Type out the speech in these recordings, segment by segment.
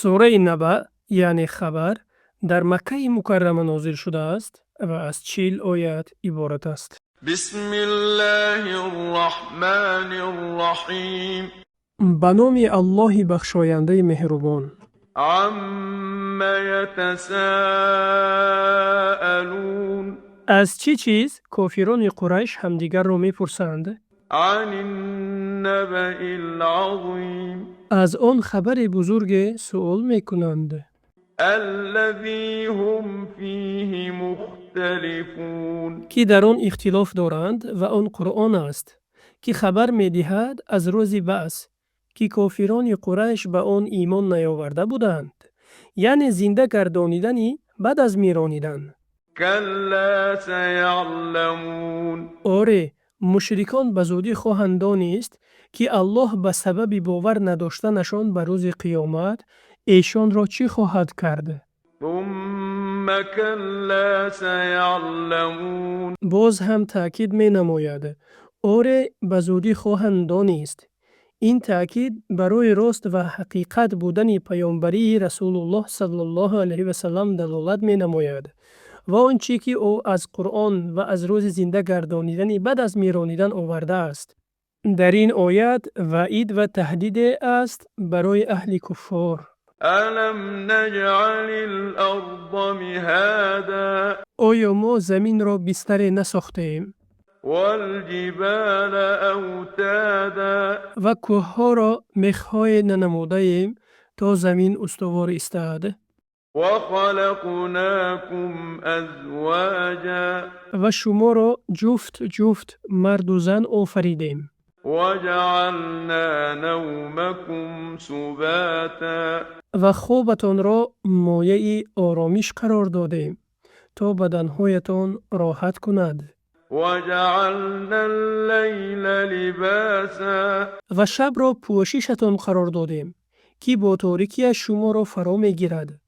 سوره نبأ یعنی خبر در مکه مکرمه نازل شده است و از 40 آیت عبارت است. بسم الله الرحمن الرحیم. به نام الله بخشاینده مهربان. عم یتساءلون. از چه چیز کافران قریش همدیگر را میپرسند؟ عن النبأ العظیم. از آن خبر بزرگ سؤال میکنند. الذی هم فیه مختلفون. که در آن اختلاف دارند و آن قرآن است که خبر میدهد از روز بعث که کافران قریش به آن ایمان نیاورده بودند، یعنی زنده گردانیدنی بعد از میرانیدن. کلا سیعلمون. آره، مشرکان به زودی خواهند دانست که الله به سبب باور نداشتنشان به روز قیامت ایشان را چی خواهد کرد. ثم کلا سیعلمون. باز هم تأکید می نماید. آره، به زودی خواهند دانست. این تأکید برای راست و حقیقت بودن پیامبری رسول الله صلی الله علیه و سلم دلالت می نماید و آنچه که او از قرآن و از روز زنده گردانیدن بعد از میرانیدن آورده است. در این آیت وعید و تهدید است برای اهل کفار. الم نجعل الارض مهادا. آیا ما زمین را بستر نساخته ایم والجبال اوتادا. و کوه ها را میخهای ننموده ایم تا زمین استوار استاد. وخلقناكم ازواجا. و شما را جفت جفت مرد و زن آفریدیم. وجعلنا نومكم سباتا. و خوابتان را مایه آرامش قرار دادیم تا بدنهایتان راحت کند. وجعلنا الليل لباسا. و شب را پوششتان قرار دادیم که با تاریکی شما را فرا می گیرد،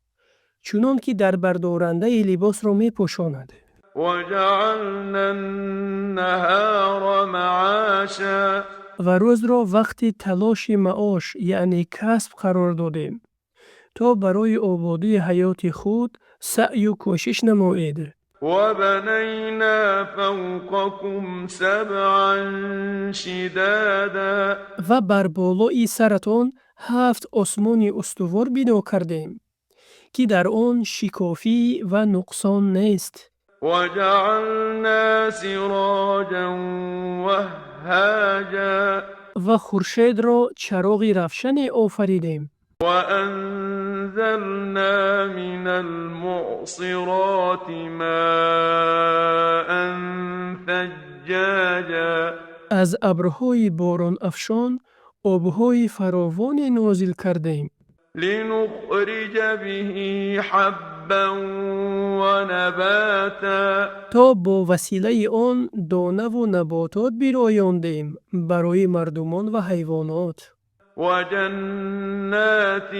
چنان که در بردارنده لباس را می پوشاند. وجعلنا النهار معاشا. و روز را وقتی تلاش معاش یعنی کسب قرار دادیم تا برای آبادی حیات خود سعی و کوشش نمایید. وبنينا فوقكم سبعا شدادا. و بر بالای سرتان 7 آسمان استوار بنا کردیم که در آن شکافی و نقصان نیست. وجعلنا سراجا وهاجا. و خورشید را چراغ روشن آفریدیم. وأنزلنا من المعصرات ماء ثجاجا. از ابرهای باران افشان آبهای فراوان نازل کردیم لنخرج به حبا ونباتا. تا با وسیله آن دانه و نباتات بیرایاندیم برای مردمان و حیوانات. وجنات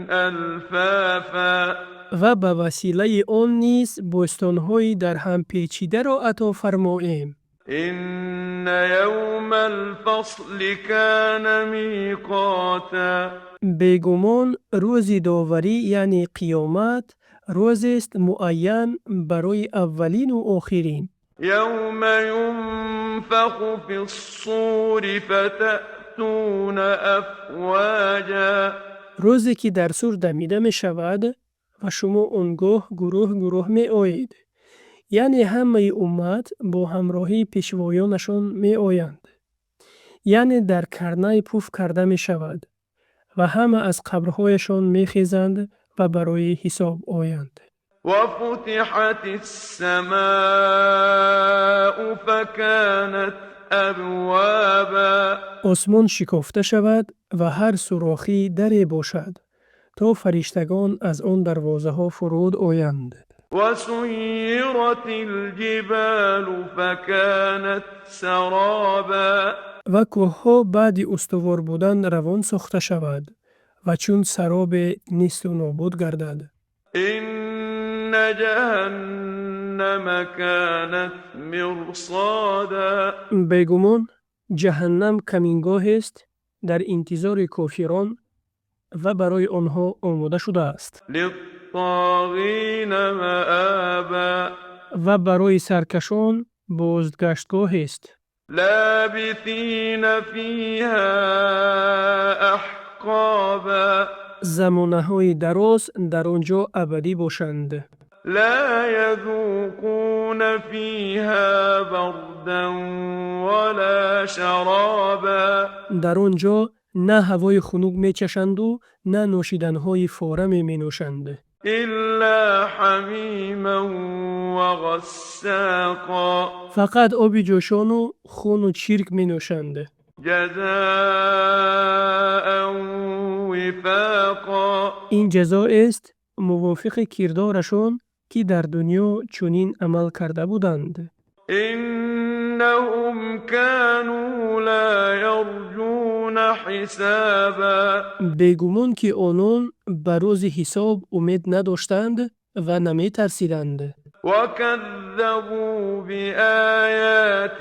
الفافا. و به وسیله آن نیز بستان‌های در هم پیچیده را عطا فرماییم. إن يوم الفصل كان میقاتا. بیگمان روز داوری یعنی قیامت روزی است معین برای اولین و آخرین. یوم ينفخ في الصور فتأتون افواجا. روزی که در سور دمیده می شود و شما آنگاه گروه گروه می آیید، یعنی همه امت با همراهی پیشوایانشان می آیند، یعنی در کرنه پوف کرده می شود و همه از قبرهایشان می خیزند و برای حساب آیند. وفتحت السماء فكانت ابوابا. آسمان شکافته شود و هر سوراخی دری باشد تا فرشتگان از آن دروازه ها فرود آیند. وسيرت الجبال فكانت سرابا. و کوه ها بعد استوار بودن روان ساخته شود و چون سراب نیست و نابود گردد. إن جهنم كانت مرصادا. بیگمان جهنم کمینگاه است در انتظار کافران و برای آنها آماده شده است للطاغین مآبا و برای سرکشان بازگشتگاه است لابثین فیها احقابا زمانه های دراز در آنجا ابدی باشند لا يذوقون فيها بردا ولا شرابا در آنجا نه هوای خنک می چشند و نه نوشیدن های فوره می نوشند إلا حميما وغساقا فقط آب جوشان و خون و چرک می نوشند جزاء وفاقا این جزا است موافق کردارشان که در دنیا چنین عمل کرده بودند إنهم كانوا لا يرجون حسابا بیگمان که آنان به روز حساب امید نداشتند و نمی ترسیدند وكذبوا بآياتنا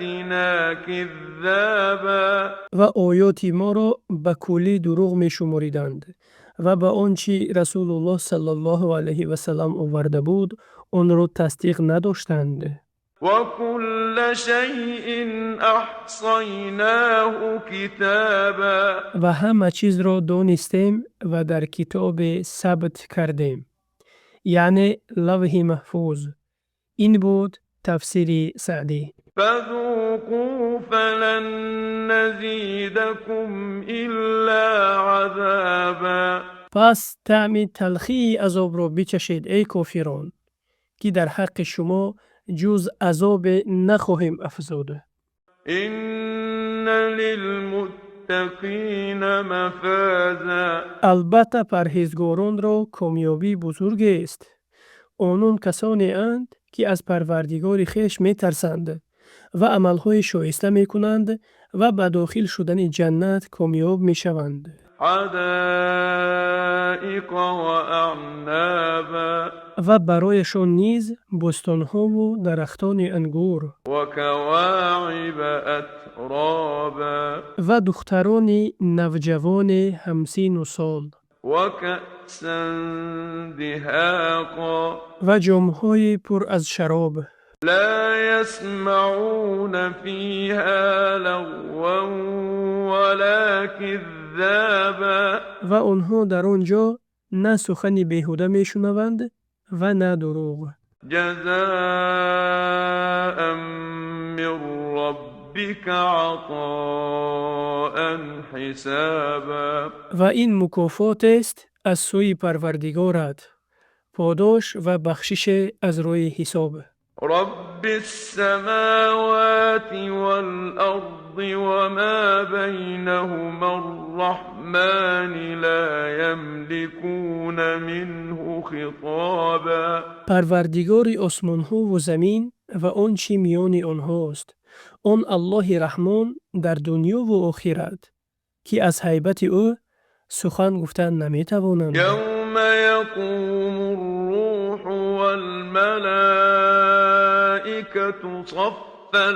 كذابا و آیات ما را به کلی دروغ می شماریدند و به آنچه رسول الله صلی الله علیه و سلم آورده بود آن را تصدیق نداشتند وكل شيء أحصيناه كتابا و همه چیز را دانستیم و در کتاب ثبت کردیم یعنی لوح محفوظ این بود تفسیر سعدی فذوقوا فلن نزيدكم إلا عذابا پس طعم تلخی عذاب را بچشید ای کافران که در حق شما جز عذاب نخواهیم افزود إن للمتقين مفازا البته پرهیزگاران را کامیابی بزرگ است آنان کسانی اند که از پروردگار خویش می ترسند و عملهای شایسته می کنند و به داخل شدن جنت کامیاب می شوند حدائق وأعنابا و برایشان نیز بستانها و درختان انگور وكواعب أترابا و دختران نوجوان همسین و سال وكأسا دهاقا و جامهای پر از شراب لا يسمعون فيها لغوا ولا كذابا و آنها در آنجا نه سخن بیهوده می شنوند و نه دروغ جزاء من ربك عطاء حسابا و این مکافات است از سوی پروردگارت پاداش و بخشش از روی حساب رب السماوات والأرض وما بينهما الرحمن لا يملكون منه خطابا پروردگار آسمان ها و زمین و آنچه میان آنهاست آن الله رحمان در دنیا و آخرت که از هیبت او سخن گفتن نمی توانند يوم يقوم الروح والملائكة صفا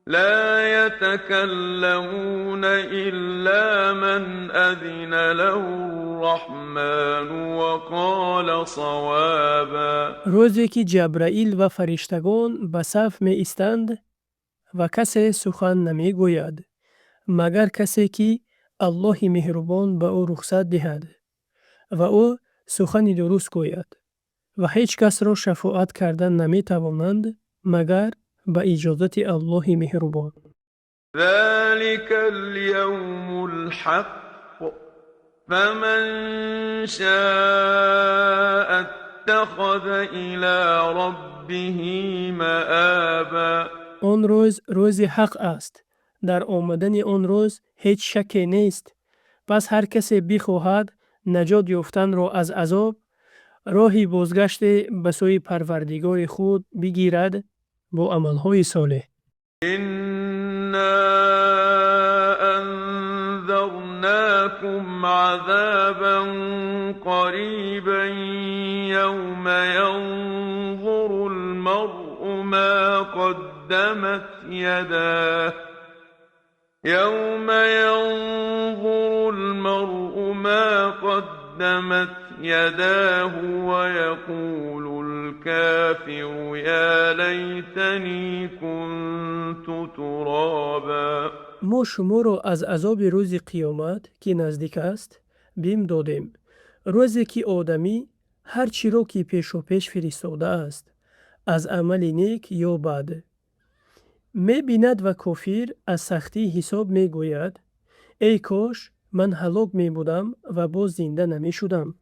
لا يتكلمون إلا من أذن له الرحمن وقال صوابا روزی که جبرائیل و فرشتگان به صف می ایستند و کسی سخن نمی گوید مگر کسی که الله مهربان به او رخصت دهد و او سخن درست گوید و هیچ کس را شفاعت کردن نمی توانند مگر به اجازت الله مهربان ذلك اليوم الحق فمن شاء اتخذ إلى ربه مآبا آن روز حق است در آمدن آن روز هیچ شکی نیست پس هر کسی بخواهد نجات یافتن را از عذاب راهی بازگشت به سوی پروردگار خود بگیرد با عملهای صالح إنا أنذرناكم عذابا قريبا يوم ينظر المرء ما قدمت يداه يوم ينظر المرء ما قدمت يداه ويقول الكافر يا ليتنی كنت ترابا. ما شما از عذاب روز قیامت که نزدیک است بیم دادیم. روزی که آدمی هر چی را که پیش و پیش فرستاده است از عمل نیک یا بد می بیند و کافر از سختی حساب می گوید ای کاش من هلاک می بودم و باز زنده نمی شدم.